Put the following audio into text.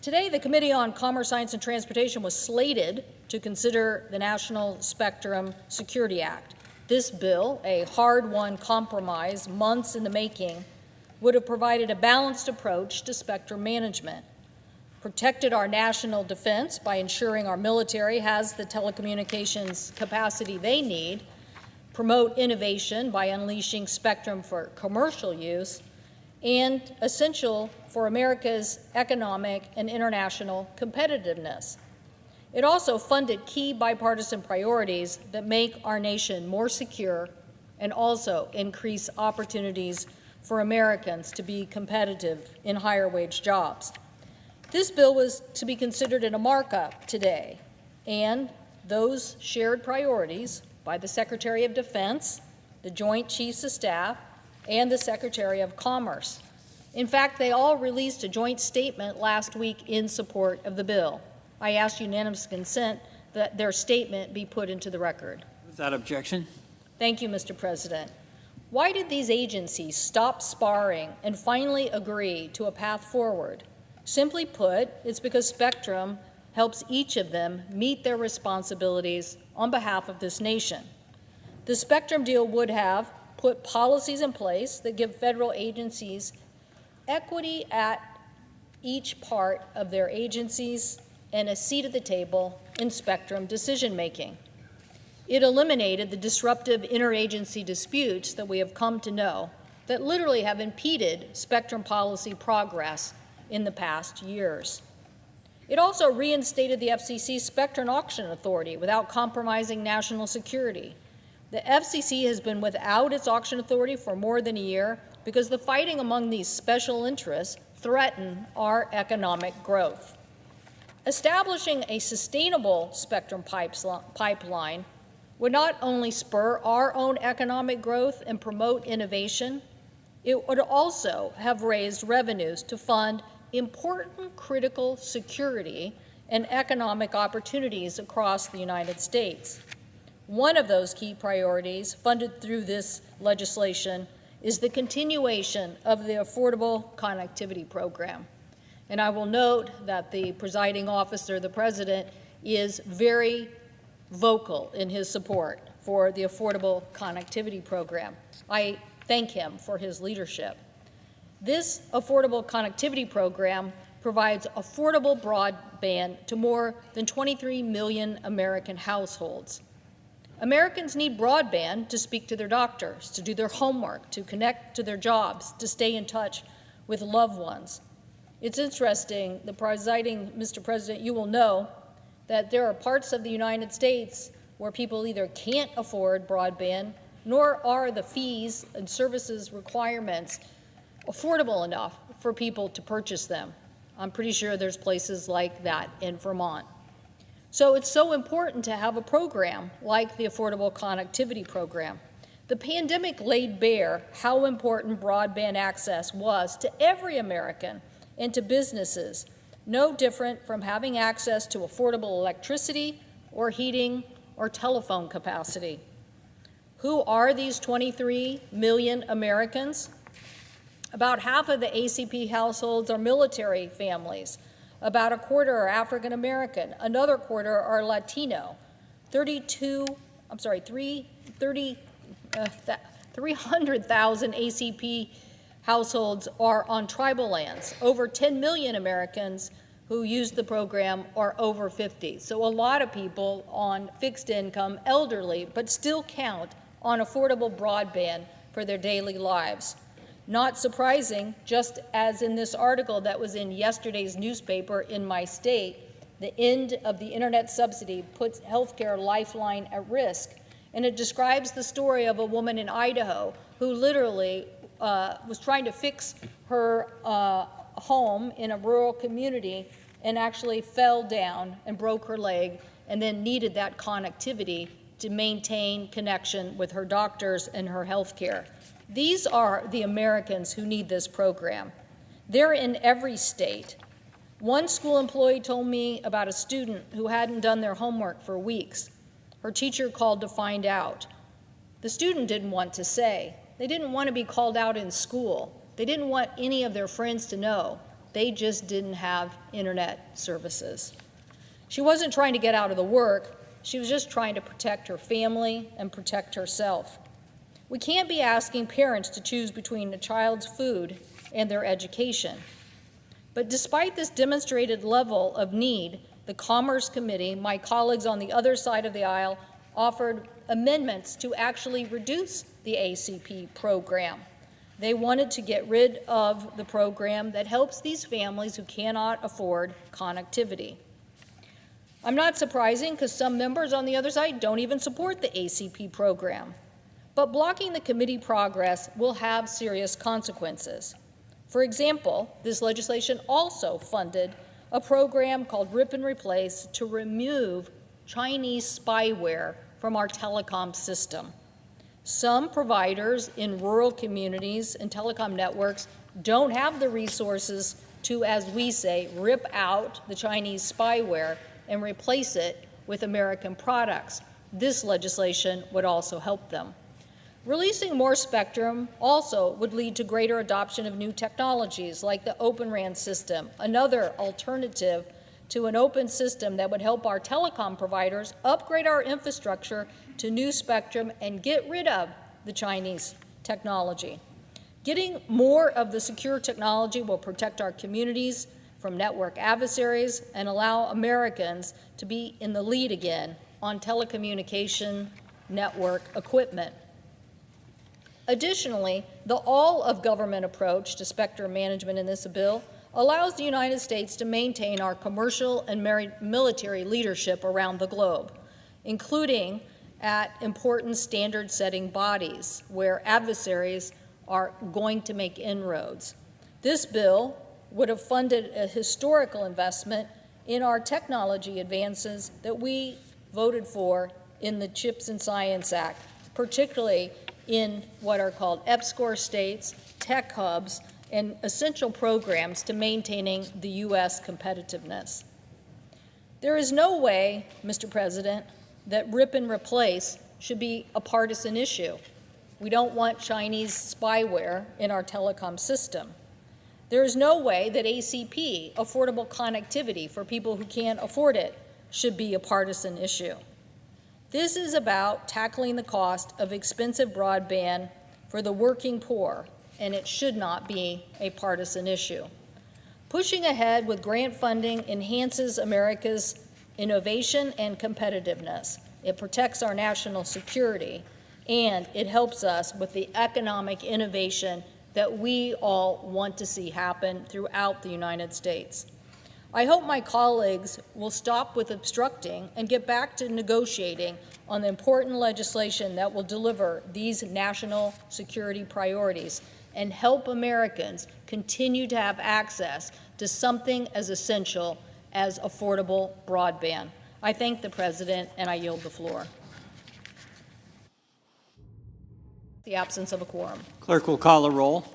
Today, the Committee on Commerce, Science, and Transportation was slated to consider the National Spectrum Security Act. This bill, a hard-won compromise months in the making, would have provided a balanced approach to spectrum management, protected our national defense by ensuring our military has the telecommunications capacity they need, promote innovation by unleashing spectrum for commercial use, and essential for America's economic and international competitiveness. It also funded key bipartisan priorities that make our nation more secure and also increase opportunities for Americans to be competitive in higher wage jobs. This bill was to be considered in a markup today, and those shared priorities by the Secretary of Defense, the Joint Chiefs of Staff, and the Secretary of Commerce. In fact, they all released a joint statement last week in support of the bill. I ask unanimous consent that their statement be put into the record. Without objection. Thank you, Mr. President. Why did these agencies stop sparring and finally agree to a path forward? Simply put, it's because Spectrum helps each of them meet their responsibilities on behalf of this nation. The Spectrum deal would have put policies in place that give federal agencies equity at each part of their agencies and a seat at the table in Spectrum decision-making. It eliminated the disruptive interagency disputes that we have come to know that literally have impeded Spectrum policy progress in the past years. It also reinstated the FCC's Spectrum Auction Authority without compromising national security. The FCC has been without its auction authority for more than a year because the fighting among these special interests threaten our economic growth. Establishing a sustainable spectrum pipeline would not only spur our own economic growth and promote innovation, it would also have raised revenues to fund important critical security and economic opportunities across the United States. One of those key priorities funded through this legislation is the continuation of the Affordable Connectivity Program. And I will note that the presiding officer, the President, is very vocal in his support for the Affordable Connectivity Program. I thank him for his leadership. This Affordable Connectivity Program provides affordable broadband to more than 23 million American households. Americans need broadband to speak to their doctors, to do their homework, to connect to their jobs, to stay in touch with loved ones. It's interesting, Mr. President, you will know that there are parts of the United States where people either can't afford broadband, nor are the fees and services requirements affordable enough for people to purchase them. I'm pretty sure there's places like that in Vermont. So it's so important to have a program like the Affordable Connectivity Program. The pandemic laid bare how important broadband access was to every American and to businesses, no different from having access to affordable electricity or heating or telephone capacity. Who are these 23 million Americans? About half of the ACP households are military families. About a quarter are African American. Another quarter are Latino. 300,000 ACP households are on tribal lands. Over 10 million Americans who use the program are over 50. So a lot of people on fixed income, elderly, but still count on affordable broadband for their daily lives. Not surprising, just as in this article that was in yesterday's newspaper in my state, the end of the internet subsidy puts healthcare lifeline at risk. And it describes the story of a woman in Idaho who literally was trying to fix her home in a rural community and actually fell down and broke her leg and then needed that connectivity to maintain connection with her doctors and her health care. These are the Americans who need this program. They're in every state. One school employee told me about a student who hadn't done their homework for weeks. Her teacher called to find out. The student didn't want to say. They didn't want to be called out in school. They didn't want any of their friends to know. They just didn't have internet services. She wasn't trying to get out of the work. She was just trying to protect her family and protect herself. We can't be asking parents to choose between a child's food and their education. But despite this demonstrated level of need, the Commerce Committee, my colleagues on the other side of the aisle, offered amendments to actually reduce the ACP program. They wanted to get rid of the program that helps these families who cannot afford connectivity. I'm not surprising because some members on the other side don't even support the ACP program. But blocking the committee progress will have serious consequences. For example, this legislation also funded a program called Rip and Replace to remove Chinese spyware from our telecom system. Some providers in rural communities and telecom networks don't have the resources to, as we say, rip out the Chinese spyware and replace it with American products. This legislation would also help them. Releasing more spectrum also would lead to greater adoption of new technologies like the Open RAN system, another alternative to an open system that would help our telecom providers upgrade our infrastructure to new spectrum and get rid of the Chinese technology. Getting more of the secure technology will protect our communities from network adversaries and allow Americans to be in the lead again on telecommunication network equipment. Additionally, the all-of-government approach to spectrum management in this bill allows the United States to maintain our commercial and military leadership around the globe, including at important standard-setting bodies where adversaries are going to make inroads. This bill would have funded a historical investment in our technology advances that we voted for in the CHIPS and Science Act, particularly in what are called EPSCoR states, tech hubs, and essential programs to maintaining the U.S. competitiveness. There is no way, Mr. President, that rip and replace should be a partisan issue. We don't want Chinese spyware in our telecom system. There is no way that ACP, affordable connectivity for people who can't afford it, should be a partisan issue. This is about tackling the cost of expensive broadband for the working poor, and it should not be a partisan issue. Pushing ahead with grant funding enhances America's innovation and competitiveness. It protects our national security, and it helps us with the economic innovation that we all want to see happen throughout the United States. I hope my colleagues will stop with obstructing and get back to negotiating on the important legislation that will deliver these national security priorities and help Americans continue to have access to something as essential as affordable broadband. I thank the President, and I yield the floor. The absence of a quorum. Clerk will call a roll.